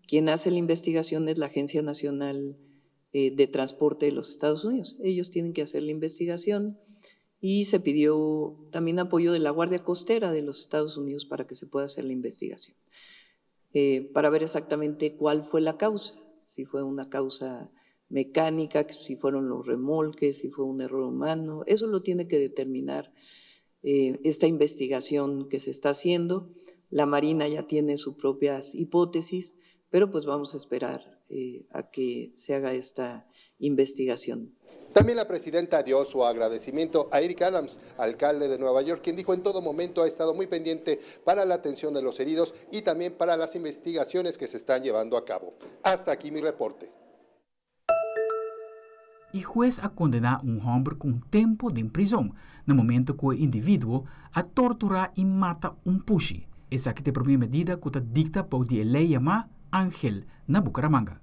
quien hace la investigación es la Agencia Nacional de Transporte de los Estados Unidos. Ellos tienen que hacer la investigación y se pidió también apoyo de la Guardia Costera de los Estados Unidos para que se pueda hacer la investigación. Para ver exactamente cuál fue la causa, si fue una causa mecánica, si fueron los remolques, si fue un error humano. Eso lo tiene que determinar esta investigación que se está haciendo. La Marina ya tiene sus propias hipótesis, pero vamos a esperar a que se haga esta investigación. También la presidenta dio su agradecimiento a Eric Adams, alcalde de Nueva York, quien dijo en todo momento ha estado muy pendiente para la atención de los heridos y también para las investigaciones que se están llevando a cabo. Hasta aquí mi reporte. e juez a condenar um homem com tempo de prisão, no momento que o indivíduo a torturar e mata pushi. Essa que é a primeira medida que está dicta por a lei chamada Ángel, na Bucaramanga.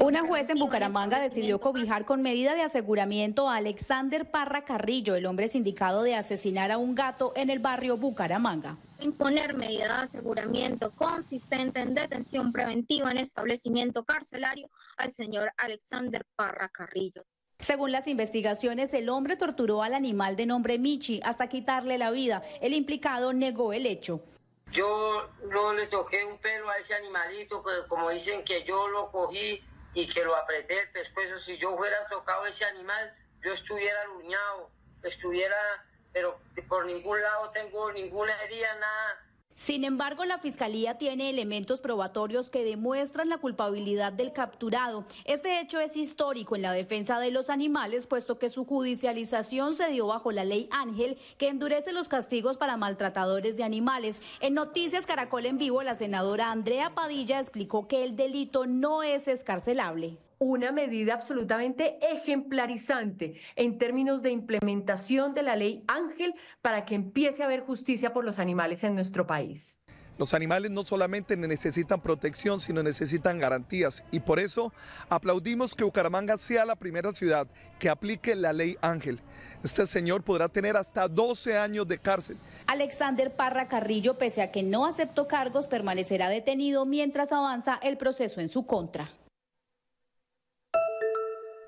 Una juez en Bucaramanga decidió cobijar con medida de aseguramiento a Alexander Parra Carrillo, el hombre sindicado de asesinar a un gato en el barrio Bucaramanga. Imponer medida de aseguramiento consistente en detención preventiva en establecimiento carcelario al señor Alexander Parra Carrillo. Según las investigaciones, el hombre torturó al animal de nombre Michi hasta quitarle la vida. El implicado negó el hecho. Yo no le toqué un pelo a ese animalito, que como dicen que yo lo cogí y que lo apreté el pescuezo. Si yo hubiera tocado ese animal, yo estuviera aruñado, pero por ningún lado tengo ninguna herida, nada. Sin embargo, la Fiscalía tiene elementos probatorios que demuestran la culpabilidad del capturado. Este hecho es histórico en la defensa de los animales, puesto que su judicialización se dio bajo la ley Ángel, que endurece los castigos para maltratadores de animales. En Noticias Caracol en Vivo, la senadora Andrea Padilla explicó que el delito no es excarcelable. Una medida absolutamente ejemplarizante en términos de implementación de la ley Ángel para que empiece a haber justicia por los animales en nuestro país. Los animales no solamente necesitan protección, sino necesitan garantías, y por eso aplaudimos que Bucaramanga sea la primera ciudad que aplique la ley Ángel. Este señor podrá tener hasta 12 años de cárcel. Alexander Parra Carrillo, pese a que no aceptó cargos, permanecerá detenido mientras avanza el proceso en su contra.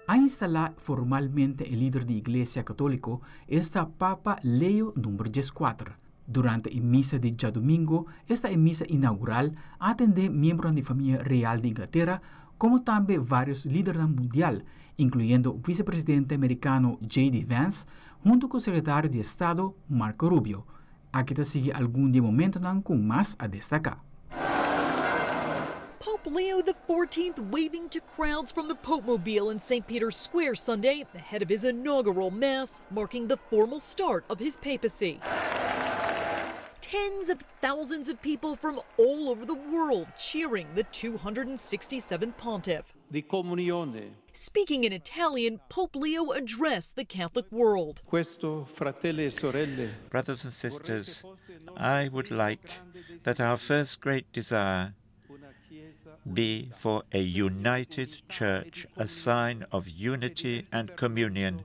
A instalar formalmente el líder de Iglesia Católica está Papa Leo número 14. Durante la misa de ya domingo, esta misa inaugural atende miembros de la familia real de Inglaterra, como también varios líderes mundiales, incluyendo el vicepresidente americano J.D. Vance, junto con el secretario de Estado Marco Rubio. Aquí te sigue algún de momento con más a destacar. Pope Leo XIV waving to crowds from the Popemobile in St. Peter's Square Sunday ahead of his inaugural Mass, marking the formal start of his papacy. Tens of thousands of people from all over the world cheering the 267th pontiff. Di comunione. Speaking in Italian, Pope Leo addressed the Catholic world. Questo, fratelli e sorelle. Brothers and sisters, I would like that our first great desire be for a united church, a sign of unity and communion,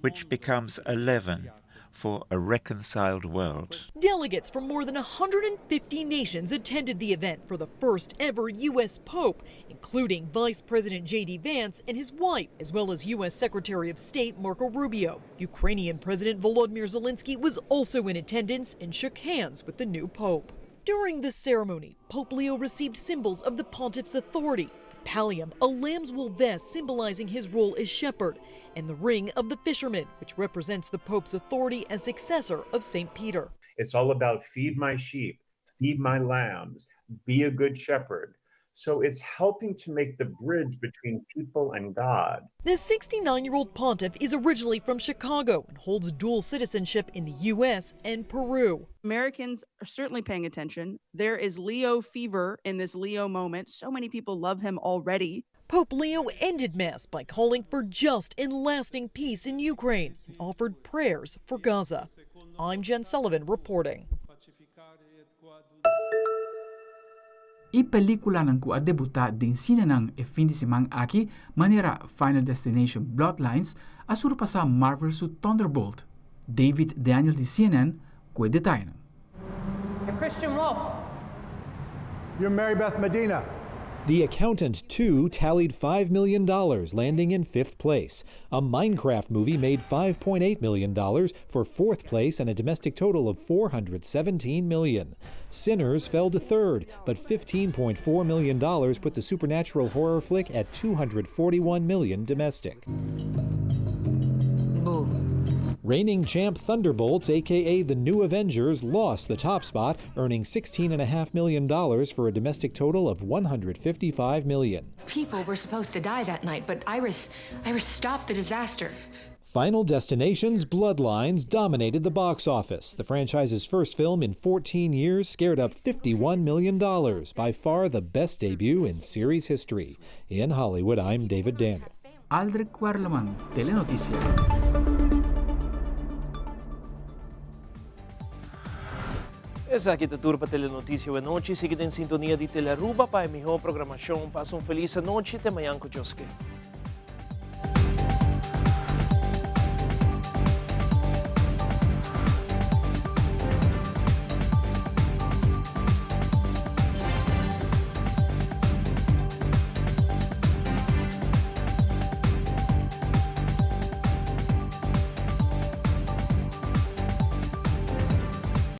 which becomes a leaven for a reconciled world. Delegates from more than 150 nations attended the event for the first ever U.S. Pope, including Vice President J.D. Vance and his wife, as well as U.S. Secretary of State Marco Rubio. Ukrainian President Volodymyr Zelensky was also in attendance and shook hands with the new Pope. During the ceremony, Pope Leo received symbols of the pontiff's authority: the pallium, a lamb's wool vest symbolizing his role as shepherd, and the ring of the fisherman, which represents the Pope's authority as successor of St. Peter. It's all about feed my sheep, feed my lambs, be a good shepherd. So it's helping to make the bridge between people and God. The 69-year-old pontiff is originally from Chicago and holds dual citizenship in the U.S. and Peru. Americans are certainly paying attention. There is Leo fever in this Leo moment. So many people love him already. Pope Leo ended Mass by calling for just and lasting peace in Ukraine and offered prayers for Gaza. I'm Jen Sullivan reporting. E pelikula ng kuadebuta din sine ng e fin de semana aqui, manera Final Destination Bloodlines, a surpasa Marvel su Thunderbolt. David Daniel de CNN, kwe detallen. Christian Wolf. You're Mary Beth Medina. The Accountant 2 tallied $5 million, landing in 5th place. A Minecraft movie made $5.8 million for 4th place and a domestic total of $417 million. Sinners fell to 3rd, but $15.4 million put the supernatural horror flick at $241 million domestic. Reigning champ Thunderbolts, a.k.a. the New Avengers, lost the top spot, earning $16.5 million for a domestic total of $155 million. People were supposed to die that night, but Iris stopped the disaster. Final Destination's Bloodlines dominated the box office. The franchise's first film in 14 years scared up $51 million, by far the best debut in series history. In Hollywood, I'm David Daniel. Aldrich Warleman, Telenoticia. Essa aqui é a turma Telenotícia Boa Noite. Siga em sintonia de Teleruba para a melhor programação. Passa uma feliz noite e até amanhã com Deus.